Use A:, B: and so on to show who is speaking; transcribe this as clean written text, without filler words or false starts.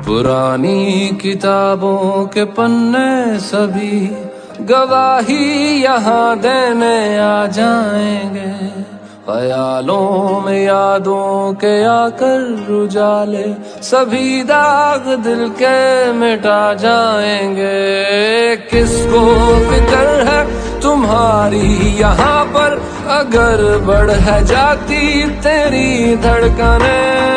A: पुरानी किताबों के पन्ने सभी गवाही यहाँ देने आ जाएंगे। ख्यालों में यादों के आकर उजाले सभी दाग दिल के मिटा जाएंगे। किसको फिक्र है तुम्हारी यहाँ पर, अगर बढ़ है जाती तेरी धड़कनें।